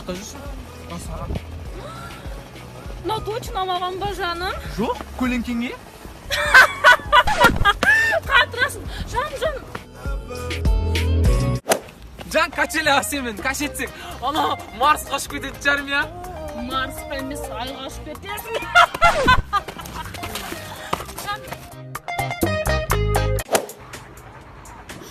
жақта жүрсің? Саған. Мына точно маған ба жаным? Жоқ, көлеңкеңе. Қатырасың. Жан. Жан, качеле сен качетсең. Ана Марс қашып кететін жарым я. Марсқа емес, айға ұшып кетесің.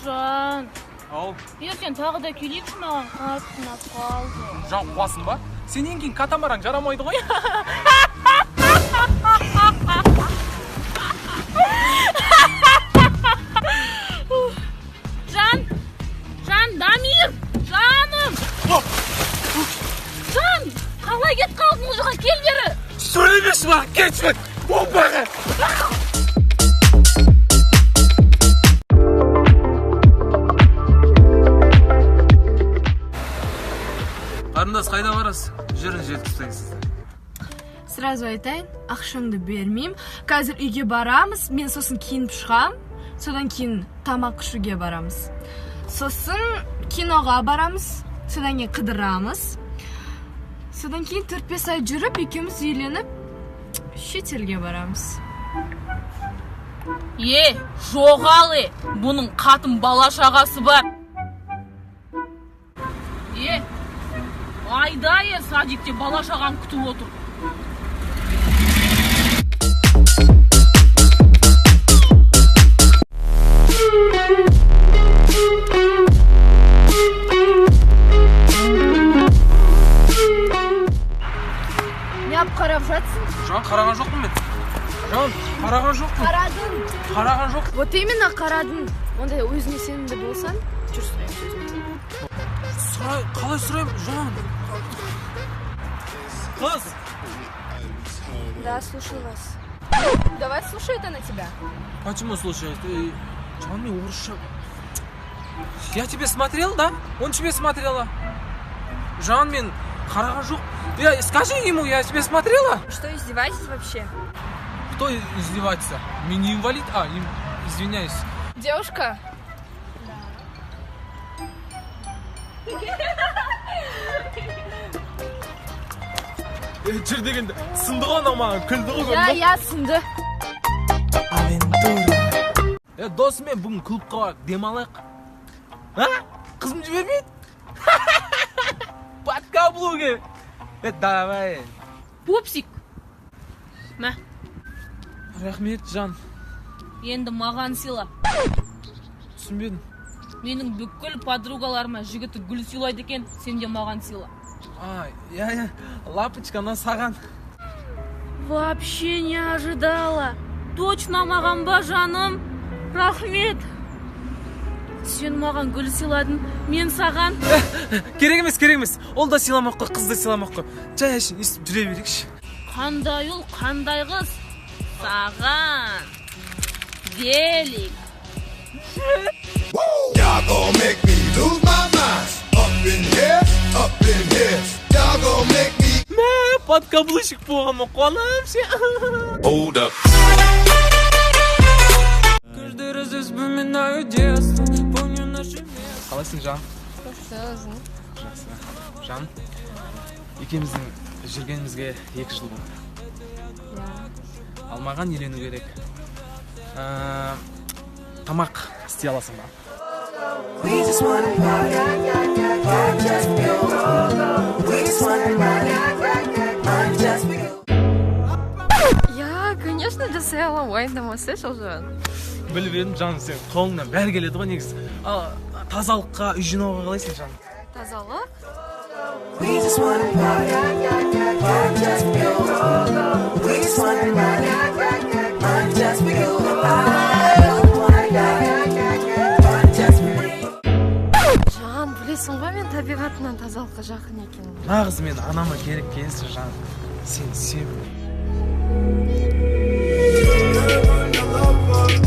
Жан. Ау. Ертең тағы да келейікші, маған қатты ұнап қалды. Жан, қуасың ба? Сенен кейін катамаран жарамайды ғой. Жан, Дамир, жаным. Жан, қалай кет қалдың ол жаққа, кел бері. Сөйлемеші маған, кетші. Опағы. Қарындас, қайда барасыз? Жүрін жеткізсеңіз. Сразу айтайын, ақшаңды бермеймін. Қазір үйге барамыз, мен сосын киініп шығам. Содан кейін тамақ ішуге барамыз. Сосын киноға барамыз. Содан кейін қыдырамыз. Содан кейін 4-5 ай жүріп, екеуміз үйленіп, шетелге барамыз. Жоғалы, бұның қатын бала шағасы бар. Айдайы садикте бала шағам күтіп отыр. Не ап қарап жатсың? Жан, қараған жоқпын мен. Жан, қараған жоқпын. Қараған жоқ. Вот именно қарадың. Онда өзіне сенімді болсан, жүр сұрайым сөзімді. Қалай сұрайым, Жан? Қыз! Да, слушаю вас. Давай слушает она тебя. Почему слушает? Жан, мне орысша. Я тебе смотрел, да? Он тебе смотрела. Жан, мен қараған жоқ. Скажи ему, я тебе смотрела? Что, издеваетесь вообще? Кто издевается? Мне не инвалид? Извиняюсь. Девушка? Жүр дегенде сынды ғой ана маған, күлді ғой көрді. Я сынды. Авентура. Досым, мен бүгін клубқа барып демалайық. Қызым жібермейді? Под каблуки. Давай. Пупсик. Мә, Рахмет, Жан. енді маған сыйла. Түсінбедім. Менің бүкіл подругаларыма жігіті гүл сыйлайды екен, сен де маған сыйла. Я, лапочка, она саған. Вообще не ожидала. Точно маған ба, жаным? Рахмет. Сен маған гүл сыйладың, мен саған. Керек емес. Ол да сыйламақ қой, қыз да сыйламақ қой. Жай әшін, естіп жүре берекші. Қандай ұл, қандай қыз? Саған. Велик. Y'all gon' make me lose my mind. Up in here. Y'all gon' make me. Мә, подкаблучик болғанма қуанам ше. Hold up. Қалайсың, Жан? Жақсы. Жан, екеуміздің жүргенімізге 2 жыл болды. Ал маған үйлену керек. Тамақ істей аласың ба? Я, конечно, жасай аламын, уайымдамасайшы Жан. Біліп едім, Жан, сен қолыңнан бәрі келеді ғой негізі. Тазалыққа, үй жинауға қалайсың, Жан? Тазалық? Жан, білесің ғой мен табиғатынан тазалыққа жақын екенмін. Нағыз мен анама керек келсін, Жан. Сен сен.